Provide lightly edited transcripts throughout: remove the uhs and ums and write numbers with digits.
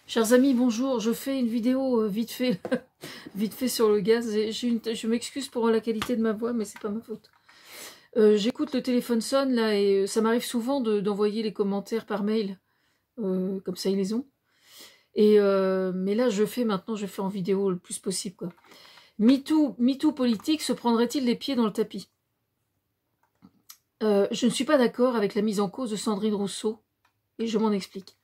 Chers amis, bonjour. Je fais une vidéo vite fait, vite fait sur le gaz. Je m'excuse pour la qualité de ma voix, mais c'est pas ma faute. J'écoute le téléphone sonne là et ça m'arrive souvent d'envoyer les commentaires par mail, comme ça ils les ont. Mais là, je fais en vidéo le plus possible, quoi. MeToo politique se prendrait-il les pieds dans le tapis? Je ne suis pas d'accord avec la mise en cause de Sandrine Rousseau et je m'en explique.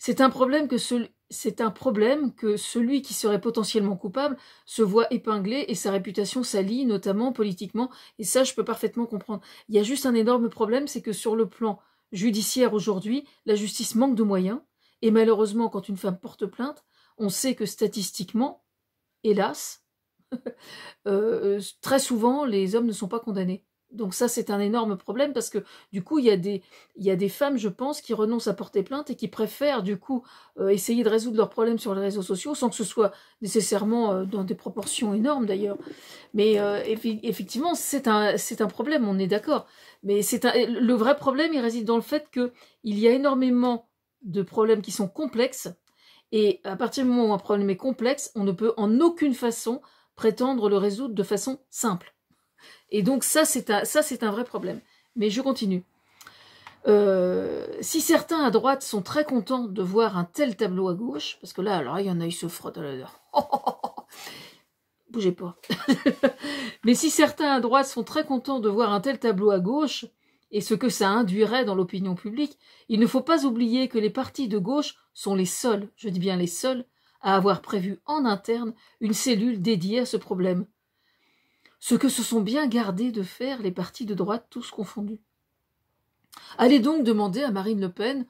C'est un problème que celui qui serait potentiellement coupable se voit épinglé et sa réputation salie, notamment politiquement, et ça je peux parfaitement comprendre. Il y a juste un énorme problème, c'est que sur le plan judiciaire aujourd'hui, la justice manque de moyens, et malheureusement quand une femme porte plainte, on sait que statistiquement, hélas, très souvent les hommes ne sont pas condamnés. Donc ça, c'est un énorme problème parce que du coup, il y a des femmes, je pense, qui renoncent à porter plainte et qui préfèrent du coup essayer de résoudre leurs problèmes sur les réseaux sociaux sans que ce soit nécessairement dans des proportions énormes d'ailleurs. Mais effectivement, c'est un problème, on est d'accord. Mais le vrai problème, il réside dans le fait qu'il y a énormément de problèmes qui sont complexes et à partir du moment où un problème est complexe, on ne peut en aucune façon prétendre le résoudre de façon simple. Et donc ça, c'est un vrai problème. Mais je continue. Si certains à droite sont très contents de voir un tel tableau à gauche, parce que là, alors il y en a, ils se frottent à la bougez pas. Mais si certains à droite sont très contents de voir un tel tableau à gauche, et ce que ça induirait dans l'opinion publique, il ne faut pas oublier que les partis de gauche sont les seuls, je dis bien les seuls, à avoir prévu en interne une cellule dédiée à ce problème. Ce que se sont bien gardés de faire les partis de droite, tous confondus. Allez donc demander à Marine Le Pen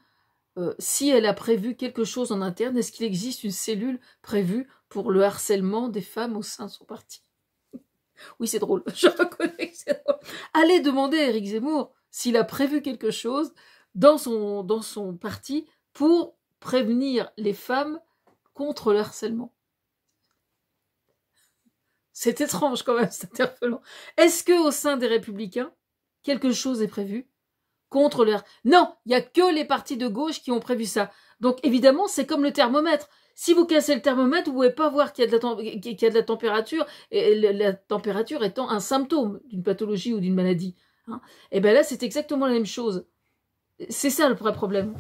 si elle a prévu quelque chose en interne. Est-ce qu'il existe une cellule prévue pour le harcèlement des femmes au sein de son parti? Oui, c'est drôle, je reconnais que c'est drôle. Allez demander à Éric Zemmour s'il a prévu quelque chose dans son parti pour prévenir les femmes contre le harcèlement. C'est étrange quand même, c'est interpellant. Est-ce qu'au sein des Républicains, quelque chose est prévu contre le... Non, il n'y a que les partis de gauche qui ont prévu ça. Donc évidemment, c'est comme le thermomètre. Si vous cassez le thermomètre, vous ne pouvez pas voir qu'il y a de la température, et la température étant un symptôme d'une pathologie ou d'une maladie. Hein. Et bien là, c'est exactement la même chose. C'est ça le vrai problème.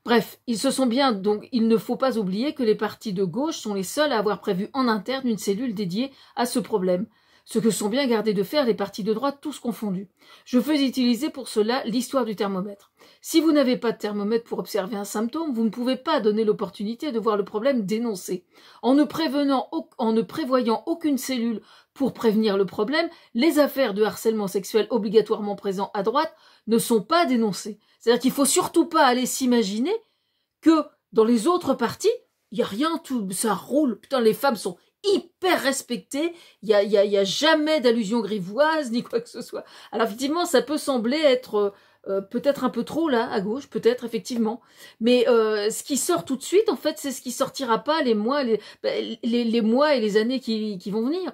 Bref, ils se sont bien, donc il ne faut pas oublier que les partis de gauche sont les seuls à avoir prévu en interne une cellule dédiée à ce problème. Ce que sont bien gardés de faire les partis de droite, tous confondus. Je veux utiliser pour cela l'histoire du thermomètre. Si vous n'avez pas de thermomètre pour observer un symptôme, vous ne pouvez pas donner l'opportunité de voir le problème dénoncé. En ne prévoyant aucune cellule pour prévenir le problème, les affaires de harcèlement sexuel obligatoirement présents à droite ne sont pas dénoncées. C'est-à-dire qu'il ne faut surtout pas aller s'imaginer que dans les autres partis, il n'y a rien, tout ça roule. Putain, les femmes sont hyper respectées, il y a jamais d'allusion grivoise, ni quoi que ce soit. Alors effectivement, ça peut sembler être peut-être un peu trop là, à gauche, peut-être, effectivement. Mais ce qui sort tout de suite, en fait, c'est ce qui sortira pas les mois, les mois et les années qui vont venir.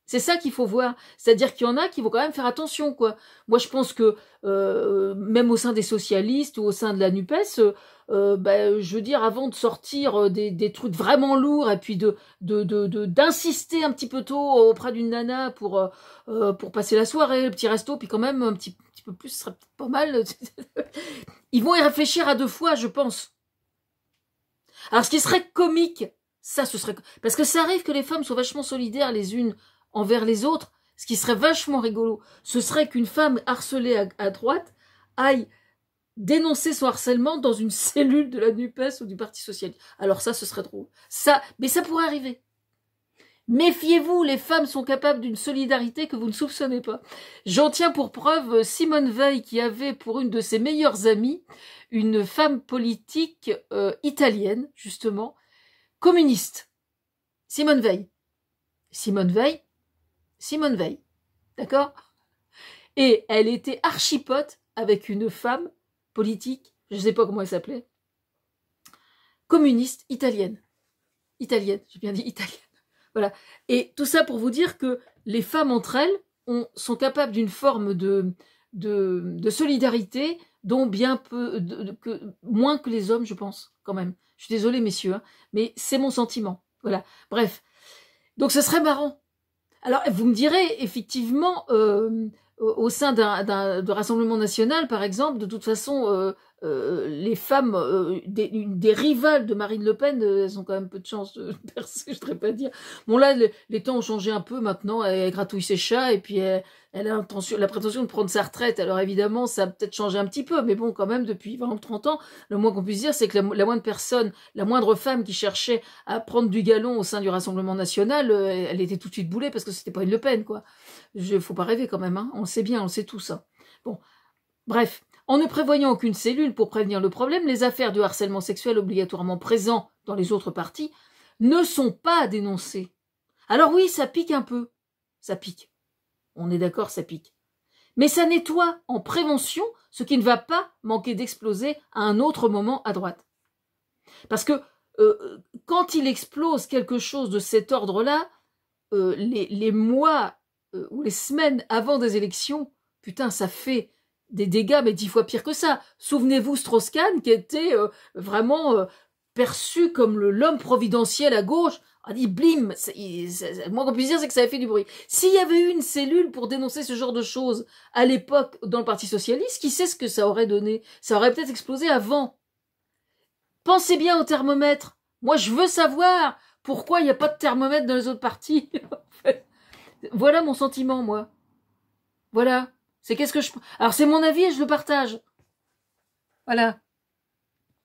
C'est ça qu'il faut voir. C'est-à-dire qu'il y en a qui vont quand même faire attention, quoi. Moi, je pense que même au sein des socialistes ou au sein de la NUPES, je veux dire, avant de sortir des trucs vraiment lourds et puis d'insister un petit peu tôt auprès d'une nana pour passer la soirée, le petit resto, puis quand même un petit peu plus, ce serait peut-être pas mal. Ils vont y réfléchir à deux fois, je pense. Alors, ce qui serait comique, ça, ce serait... Parce que ça arrive que les femmes soient vachement solidaires les unes envers les autres, ce qui serait vachement rigolo, ce serait qu'une femme harcelée à droite aille dénoncer son harcèlement dans une cellule de la NUPES ou du Parti Socialiste. Alors ça, ce serait drôle. Mais ça pourrait arriver. Méfiez-vous, les femmes sont capables d'une solidarité que vous ne soupçonnez pas. J'en tiens pour preuve Simone Veil qui avait pour une de ses meilleures amies une femme politique italienne, justement, communiste. Simone Veil, d'accord? Et elle était archipote avec une femme politique, je ne sais pas comment elle s'appelait, communiste italienne. Italienne, j'ai bien dit italienne. Voilà. Et tout ça pour vous dire que les femmes entre elles sont capables d'une forme de solidarité dont bien peu, moins que les hommes, je pense, quand même. Je suis désolée, messieurs, hein, mais c'est mon sentiment. Voilà. Bref. Donc, ce serait marrant. Alors, vous me direz, effectivement, au sein de Rassemblement National, par exemple, de toute façon, les femmes des rivales de Marine Le Pen, elles ont quand même peu de chance de percer, je ne voudrais pas dire. Bon là, les temps ont changé un peu maintenant, elle gratouille ses chats et puis elle a la prétention de prendre sa retraite. Alors évidemment, ça a peut-être changé un petit peu, mais bon, quand même, depuis 20 ou 30 ans, le moins qu'on puisse dire, c'est que la moindre personne, la moindre femme qui cherchait à prendre du galon au sein du Rassemblement National, elle était tout de suite boulée parce que c'était pas une Le Pen, quoi. Faut pas rêver quand même, hein. On le sait bien, on le sait tout ça. Bon, bref. En ne prévoyant aucune cellule pour prévenir le problème, les affaires de harcèlement sexuel obligatoirement présents dans les autres parties ne sont pas dénoncées. Alors oui, ça pique un peu. Ça pique. On est d'accord, ça pique. Mais ça nettoie en prévention ce qui ne va pas manquer d'exploser à un autre moment à droite. Parce que quand il explose quelque chose de cet ordre-là, les mois ou les semaines avant des élections, putain, ça fait des dégâts, mais 10 fois pire que ça. Souvenez-vous Strauss-Kahn, qui était vraiment perçu comme l'homme providentiel à gauche. On dit blim, moi qu'on puisse dire, c'est que ça avait fait du bruit. S'il y avait eu une cellule pour dénoncer ce genre de choses à l'époque dans le Parti Socialiste, qui sait ce que ça aurait donné? Ça aurait peut-être explosé avant. Pensez bien au thermomètre. Moi, je veux savoir pourquoi il n'y a pas de thermomètre dans les autres partis. Voilà mon sentiment, moi. Voilà. C'est qu'est-ce que je... Alors, c'est mon avis et je le partage. Voilà.